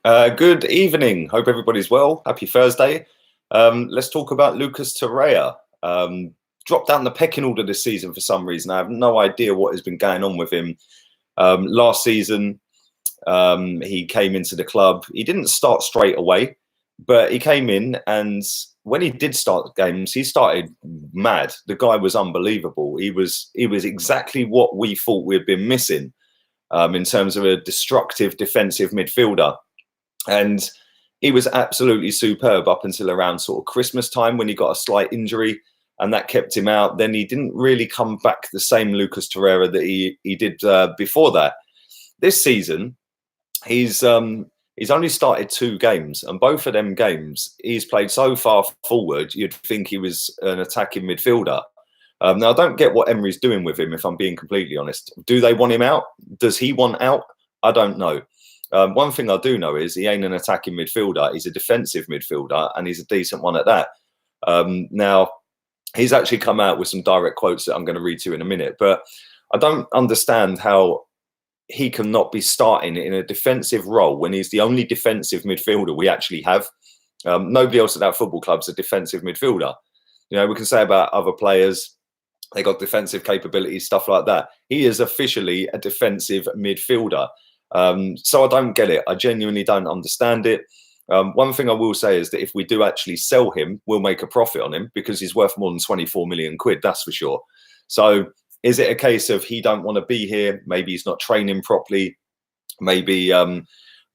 Good evening. Hope everybody's well. Happy Thursday. Let's talk about Lucas Torreira. Dropped down the pecking order this season for some reason. I have no idea what has been going on with him. Last season, he came into the club. He didn't start straight away, but he came in, and when he did start games, he started mad. The guy was unbelievable. He was exactly what we thought we'd been missing in terms of a destructive defensive midfielder. And he was absolutely superb up until around sort of Christmas time when he got a slight injury and that kept him out. Then he didn't really come back the same Lucas Torreira that he did before that. This season, he's only started 2 games, and both of them games he's played so far forward you'd think he was an attacking midfielder. Now, I don't get what Emery's doing with him, if I'm being completely honest. Do they want him out? Does he want out? I don't know. One thing I do know is he ain't an attacking midfielder. He's a defensive midfielder, and he's a decent one at that. Now, he's actually come out with some direct quotes that I'm going to read to you in a minute, but I don't understand how he cannot be starting in a defensive role when he's the only defensive midfielder we actually have. Nobody else at that football club's a defensive midfielder. You know, we can say about other players, they got defensive capabilities, stuff like that. He is officially a defensive midfielder. So I don't get it. I genuinely don't understand it. One thing I will say is that if we do actually sell him, we'll make a profit on him because he's worth more than 24 million quid, that's for sure. So is it a case of he don't want to be here? Maybe he's not training properly. Maybe, I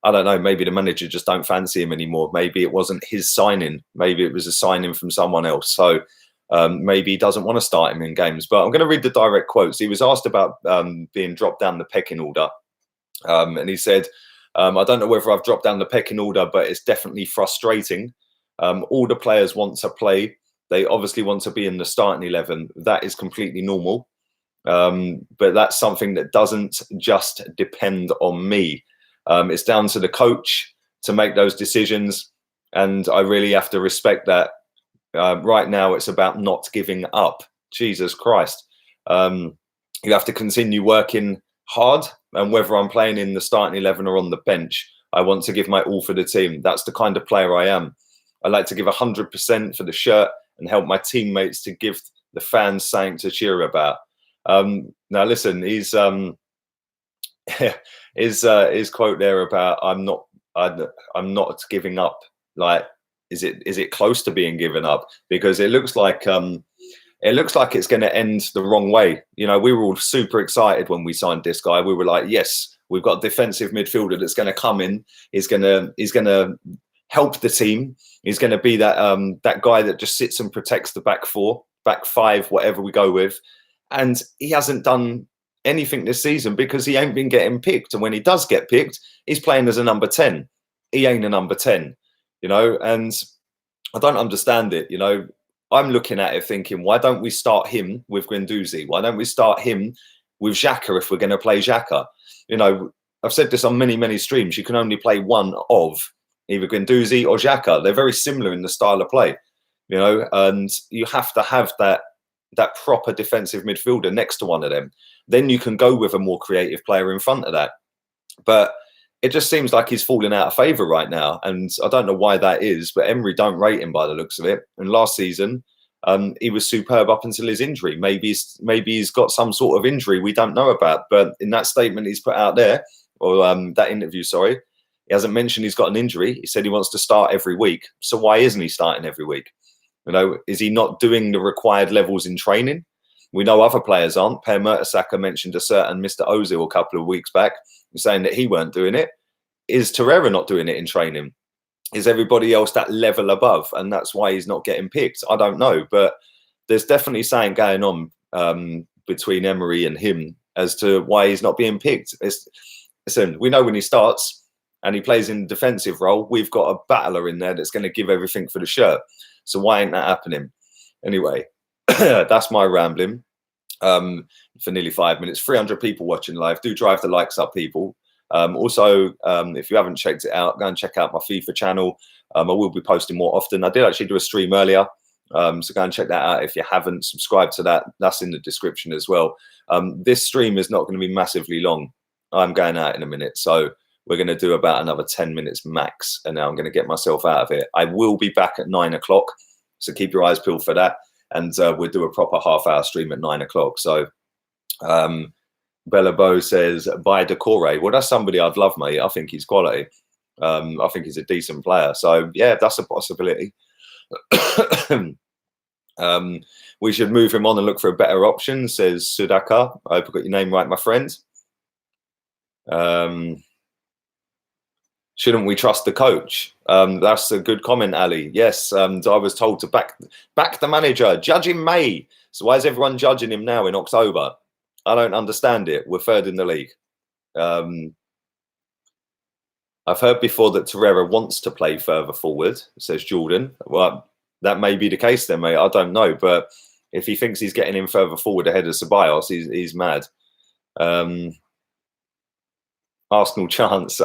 don't know, maybe the manager just don't fancy him anymore. Maybe it wasn't his signing. Maybe it was a signing from someone else. So maybe he doesn't want to start him in games. But I'm going to read the direct quotes. He was asked about being dropped down the pecking order. And he said, I don't know whether I've dropped down the pecking order, but it's definitely frustrating. All the players want to play. They obviously want to be in the starting 11. That is completely normal. But that's something that doesn't just depend on me. It's down to the coach to make those decisions. And I really have to respect that. Right now, it's about not giving up. Jesus Christ. You have to continue working hard, and whether I'm playing in the starting 11 or on the bench, I want to give my all for the team. That's the kind of player I am. I like to give 100% for the shirt and help my teammates to give the fans something to cheer about. Now listen, he's his quote there about I'm not giving up. Like, is it close to being given up? Because it looks like it's going to end the wrong way. You know, we were all super excited when we signed this guy. We were like, yes, we've got a defensive midfielder that's going to come in. He's going to help the team. He's going to be that guy that just sits and protects the back 4, back 5, whatever we go with. And he hasn't done anything this season because he ain't been getting picked. And when he does get picked, he's playing as a number 10. He ain't a number 10, you know, and I don't understand it, you know. I'm looking at it thinking, why don't we start him with Guendouzi? Why don't we start him with Xhaka if we're going to play Xhaka? You know, I've said this on many, many streams. You can only play one of either Guendouzi or Xhaka. They're very similar in the style of play, you know, and you have to have that proper defensive midfielder next to one of them. Then you can go with a more creative player in front of that. But it just seems like he's falling out of favour right now. And I don't know why that is, but Emery don't rate him by the looks of it. And last season, he was superb up until his injury. Maybe he's got some sort of injury we don't know about. But in that statement he's put out there, or that interview, sorry, he hasn't mentioned he's got an injury. He said he wants to start every week. So why isn't he starting every week? You know, is he not doing the required levels in training? We know other players aren't. Per Mertesacker mentioned a certain Mr. Ozil a couple of weeks back, saying that he weren't doing it. Is Torreira not doing it in training? Is everybody else that level above? And that's why he's not getting picked? I don't know. But there's definitely something going on between Emery and him as to why he's not being picked. Listen, we know when he starts and he plays in the defensive role, we've got a battler in there that's going to give everything for the shirt. So why ain't that happening? Anyway, that's my rambling for nearly 5 minutes. 300 people watching live. Do drive the likes up, people. Also, if you haven't checked it out, go and check out my FIFA channel. I will be posting more often. I did actually do a stream earlier, so go and check that out if you haven't subscribed to that. That's in the description as well. This stream is not going to be massively long. I'm going out in a minute, so We're going to do about another 10 minutes max, and now I'm going to get myself out of it. I will be back at 9 o'clock, so keep your eyes peeled for that. And we'll do a proper half-hour stream at 9 o'clock. So Bella Bo says, buy Decore. Well, that's somebody I'd love, mate. I think he's quality. I think he's a decent player. So, yeah, that's a possibility. We should move him on and look for a better option, says Sudaka. I hope I got your name right, my friend. Shouldn't we trust the coach? That's a good comment, Ali. Yes, I was told to back the manager, judge in May. So why is everyone judging him now in October? I don't understand it. We're third in the league. I've heard before that Torreira wants to play further forward, says Jordan. Well, that may be the case then, mate. I don't know. But if he thinks he's getting him further forward ahead of Ceballos, he's mad. Arsenal chance.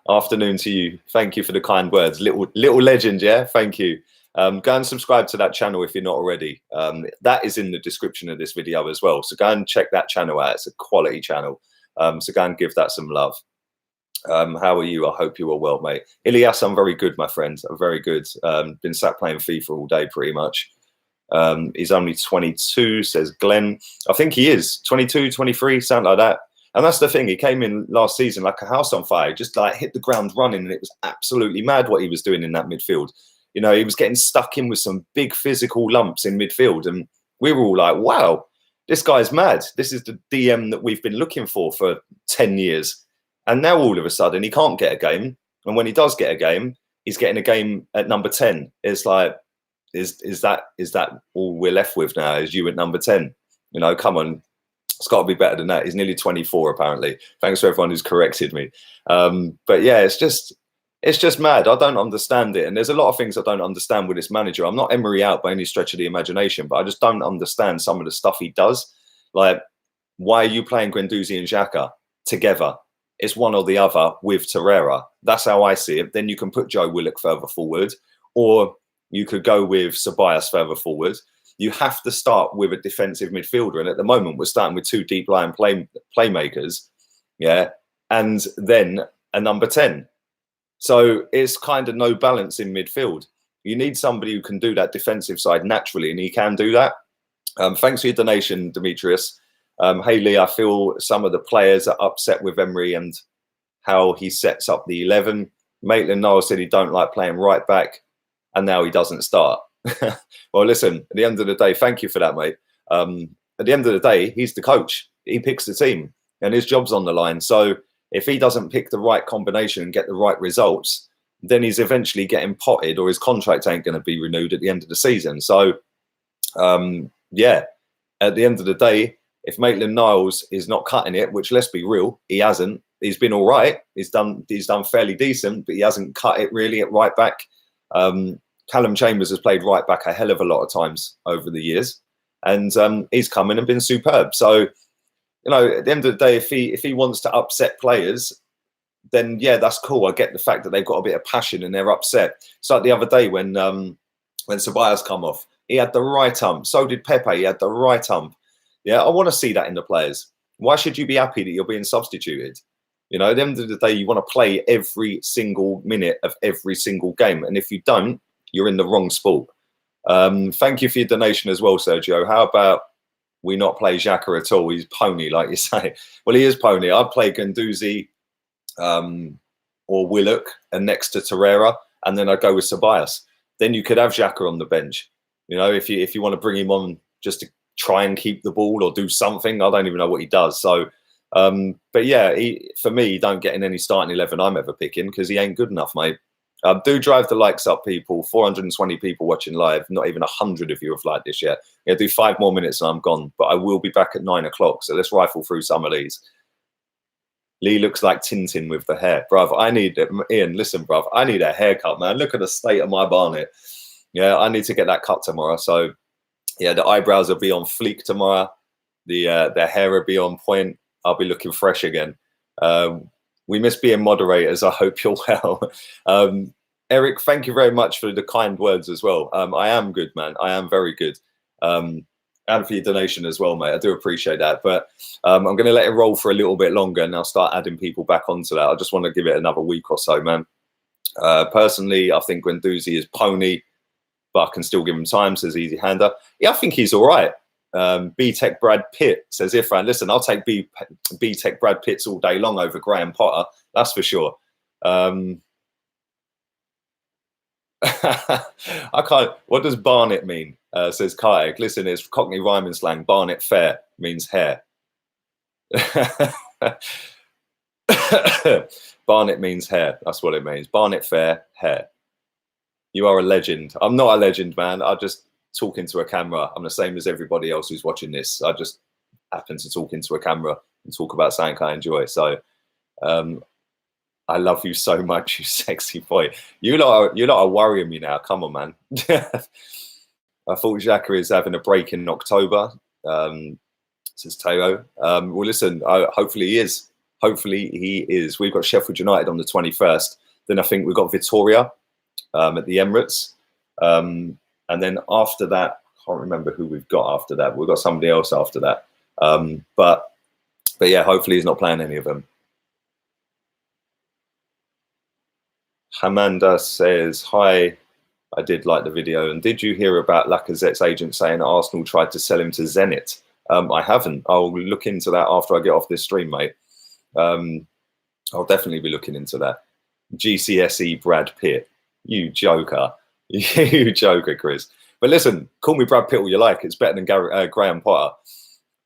Afternoon to you. Thank you for the kind words. Little legend, yeah? Thank you. Go and subscribe to that channel if you're not already. That is in the description of this video as well. So go and check that channel out. It's a quality channel. So go and give that some love. How are you? I hope you are well, mate. Ilias, I'm very good, my friend. I'm very good. Been sat playing FIFA all day pretty much. He's only 22, says Glenn. I think he is. 22, 23, something like that. And that's the thing. He came in last season like a house on fire, just like hit the ground running, and it was absolutely mad what he was doing in that midfield. You know, he was getting stuck in with some big physical lumps in midfield, and we were all like, wow, this guy's mad. This is the DM that we've been looking for 10 years. And now all of a sudden he can't get a game. And when he does get a game, he's getting a game at number 10. It's like, is that all we're left with now? Is you at number 10? You know, come on. It's got to be better than that. He's nearly 24, apparently. Thanks for everyone who's corrected me. But yeah, it's just mad. I don't understand it. And there's a lot of things I don't understand with this manager. I'm not Emery out by any stretch of the imagination, but I just don't understand some of the stuff he does. Like, why are you playing Guendouzi and Xhaka together? It's one or the other with Torreira. That's how I see it. Then you can put Joe Willock further forward, or you could go with Ceballos further forward. You have to start with a defensive midfielder. And at the moment, we're starting with two deep line playmakers. Yeah. And then a number 10. So it's kind of no balance in midfield. You need somebody who can do that defensive side naturally, and he can do that. Thanks for your donation, Demetrius. Haley, I feel some of the players are upset with Emery and how he sets up the 11. Maitland-Niles said he don't like playing right back, and now he doesn't start. Well, listen, at the end of the day, thank you for that, mate. At the end of the day, he's the coach. He picks the team, and his job's on the line. So if he doesn't pick the right combination and get the right results, then he's eventually getting potted, or his contract ain't going to be renewed at the end of the season. So, yeah, at the end of the day, if Maitland-Niles is not cutting it, which let's be real, he hasn't. He's been all right. He's done fairly decent, but he hasn't cut it really at right back. Callum Chambers has played right back a hell of a lot of times over the years, and he's come in and been superb. So, you know, at the end of the day, if he wants to upset players, then yeah, that's cool. I get the fact that they've got a bit of passion and they're upset. It's like the other day when Ceballos come off, he had the right hump. So did Pepe. He had the right hump. Yeah, I want to see that in the players. Why should you be happy that you're being substituted? You know, at the end of the day, you want to play every single minute of every single game, and if you don't, you're in the wrong sport. Thank you for your donation as well, Sergio. How about we not play Xhaka at all? He's pony, like you say. Well, he is pony. I'd play Guendouzi or Willock and next to Torreira, and then I'd go with Ceballos. Then you could have Xhaka on the bench. You know, if you want to bring him on just to try and keep the ball or do something. I don't even know what he does. So, but yeah, for me, he don't get in any starting 11 I'm ever picking because he ain't good enough, mate. Do drive the likes up, people. 420 people watching live. Not even 100 of you have liked this yet. Yeah, do 5 more minutes and I'm gone. But I will be back at 9 o'clock. So let's rifle through some of these. Lee looks like Tintin with the hair. Bruv, Ian, listen, bruv. I need a haircut, man. Look at the state of my barnet. Yeah, I need to get that cut tomorrow. So, yeah, the eyebrows will be on fleek tomorrow. The hair will be on point. I'll be looking fresh again. We miss being moderators. I hope you're well. Eric, thank you very much for the kind words as well. I am good, man. I am very good. And And for your donation as well, mate. I do appreciate that. But I'm going to let it roll for a little bit longer and I'll start adding people back onto that. I just want to give it another week or so, man. Personally, I think Guendouzi is pony, but I can still give him time, says Easy Hander. Yeah, I think he's all right. B-Tech Brad Pitt says, Ifran, listen, I'll take B-Tech Brad Pitts all day long over Graham Potter. That's for sure. I can't. What does Barnet mean? Says Kayak. Listen, it's Cockney rhyming slang. Barnet fair means hair. Barnet means hair. That's what it means. Barnet fair, hair. You are a legend. I'm not a legend, man. I just talk into a camera. I'm the same as everybody else who's watching this. I just happen to talk into a camera and talk about something I enjoy. So I love you so much, you sexy boy. You lot are worrying me now. Come on, man. I thought Xhaka is having a break in October, says Teo. Well, listen, hopefully he is. Hopefully he is. We've got Sheffield United on the 21st. Then I think we've got Victoria at the Emirates. And then after that, I can't remember who we've got after that. We've got somebody else after that. But yeah, hopefully he's not playing any of them. Hamanda says, hi, I did like the video. And did you hear about Lacazette's agent saying Arsenal tried to sell him to Zenit? I haven't. I'll look into that after I get off this stream, mate. I'll definitely be looking into that. GCSE Brad Pitt. You joker. You joker, Chris. But listen, call me Brad Pitt all you like. It's better than Graham Potter.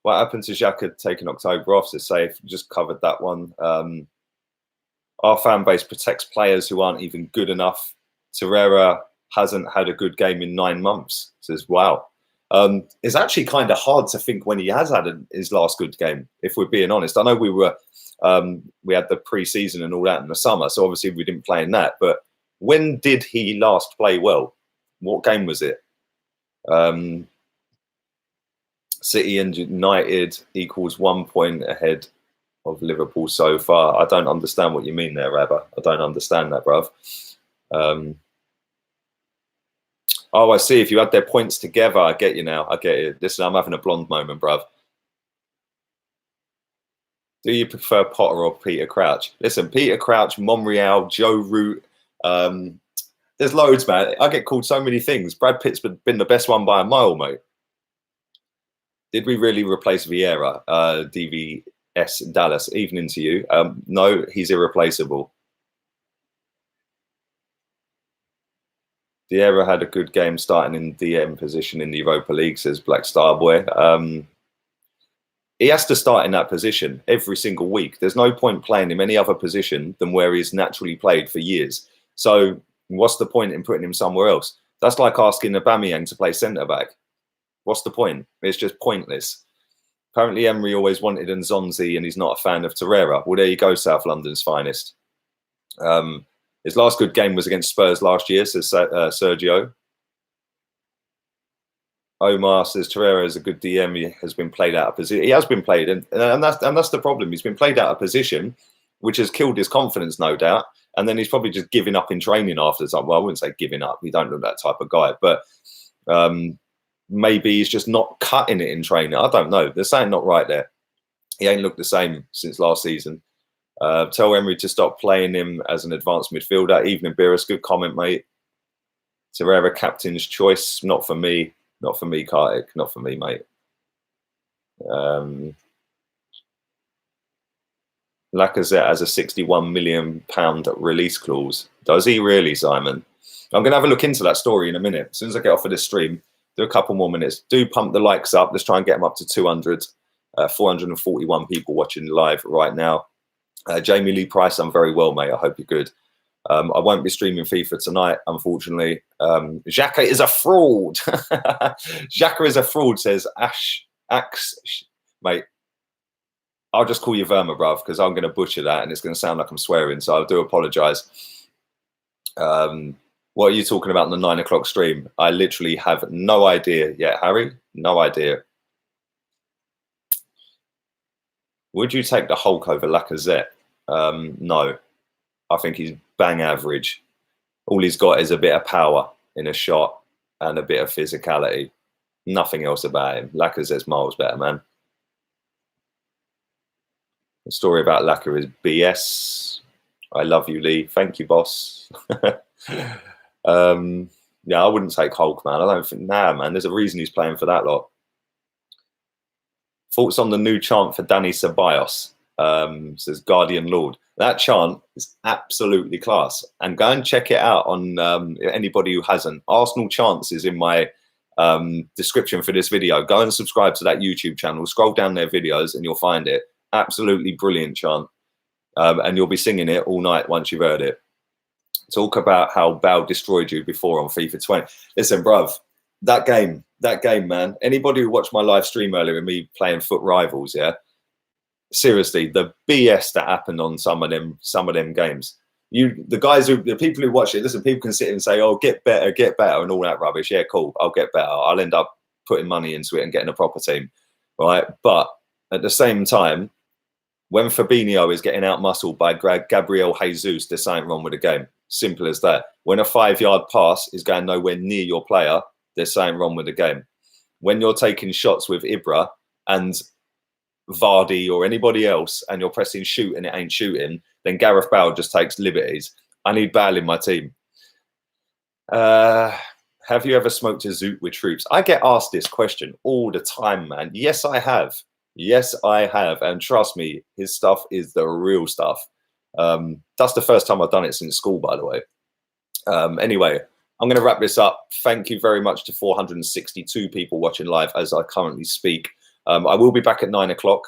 What happened to Xhaka taking October off? So safe. Just covered that one. Our fan base protects players who aren't even good enough. Torreira hasn't had a good game in 9 months. Says, wow. It's actually kind of hard to think when he has had his last good game, if we're being honest. I know we had the pre-season and all that in the summer, so obviously we didn't play in that. But when did he last play well? What game was it? City and United equals 1 point ahead of Liverpool so far. I don't understand what you mean there, Rabba. I don't understand that, bruv. Oh, I see. If you had their points together, I get you now. I get it. Listen, I'm having a blonde moment, bruv. Do you prefer Potter or Peter Crouch? Listen, Peter Crouch, Monreal, Joe Root. There's loads, man. I get called so many things. Brad Pitt's been the best one by a mile, mate. Did we really replace Vieira? DVS Dallas, evening to you. No, he's irreplaceable. Vieira had a good game starting in DM position in the Europa League, says Black Star Boy. He has to start in that position every single week. There's no point playing him any other position than where he's naturally played for years. So what's the point in putting him somewhere else? That's like asking Aubameyang to play centre-back. What's the point? It's just pointless. Apparently Emery always wanted Nzonzi and he's not a fan of Torreira. Well, there you go, South London's finest. His last good game was against Spurs last year, says Sergio. Omar says Torreira is a good DM. He has been played out of position. He has been played, and that's the problem. He's been played out of position, which has killed his confidence, no doubt. And then he's probably just giving up in training after. Well, I wouldn't say giving up. We don't look that type of guy, but maybe he's just not cutting it in training. I don't know. There's something not right there. He ain't looked the same since last season. Tell Emery to stop playing him as an advanced midfielder. Evening, Beerus. Good comment, mate. Torreira, captain's choice. Not for me. Not for me, Kartik. Not for me, mate. Lacazette has a £61 million release clause. Does he really, Simon? I'm going to have a look into that story in a minute. As soon as I get off of this stream, do a couple more minutes. Do pump the likes up. Let's try and get them up to 200. 441 people watching live right now. Jamie Lee Price, I'm very well, mate. I hope you're good. I won't be streaming FIFA tonight, unfortunately. Xhaka is a fraud. Xhaka is a fraud, says Axe. Mate, I'll just call you Verma, bruv, because I'm going to butcher that and it's going to sound like I'm swearing, so I do apologise. What are you talking about on the 9 o'clock stream? I literally have no idea yet, Harry. No idea. Would you take the Hulk over Lacazette? No. I think he's bang average. All he's got is a bit of power in a shot and a bit of physicality. Nothing else about him. Lacazette's miles better, man. The story about Laka is BS. I love you, Lee. Thank you, boss. Yeah, I wouldn't take Hulk, man. I don't think, nah, man. There's a reason he's playing for that lot. Thoughts on the new chant for Danny Ceballos? Says Guardian Lord. That chant is absolutely class. And go and check it out on anybody who hasn't. Arsenal Chants is in my description for this video. Go and subscribe to that YouTube channel. Scroll down their videos and you'll find it. Absolutely brilliant chant. And you'll be singing it all night once you've heard it. Talk about how Bale destroyed you before on FIFA 20. Listen, bruv, that game, man. Anybody who watched my live stream earlier with me playing Foot Rivals, yeah? Seriously, the BS that happened on some of them games. The people who watch it, listen, people can sit and say, oh, get better, and all that rubbish. Yeah, cool, I'll get better. I'll end up putting money into it and getting a proper team, right? But at the same time, when Fabinho is getting out-muscled by Gabriel Jesus, there's something wrong with the game. Simple as that. When a 5-yard pass is going nowhere near your player, there's something wrong with the game. When you're taking shots with Ibra and Vardy or anybody else and you're pressing shoot and it ain't shooting, then Gareth Bale just takes liberties. I need Bale in my team. Have you ever smoked a zoot with troops? I get asked this question all the time, man. Yes, I have. Yes, I have. And trust me, his stuff is the real stuff. That's the first time I've done it since school, by the way. Anyway, I'm going to wrap this up. Thank you very much to 462 people watching live as I currently speak. I will be back at 9 o'clock.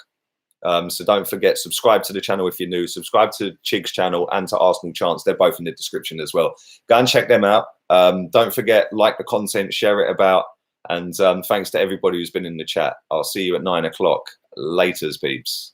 So don't forget, subscribe to the channel if you're new. Subscribe to Chig's channel and to Arsenal Chants. They're both in the description as well. Go and check them out. Don't forget, like the content, share it about. And thanks to everybody who's been in the chat. I'll see you at 9 o'clock. Laters, peeps.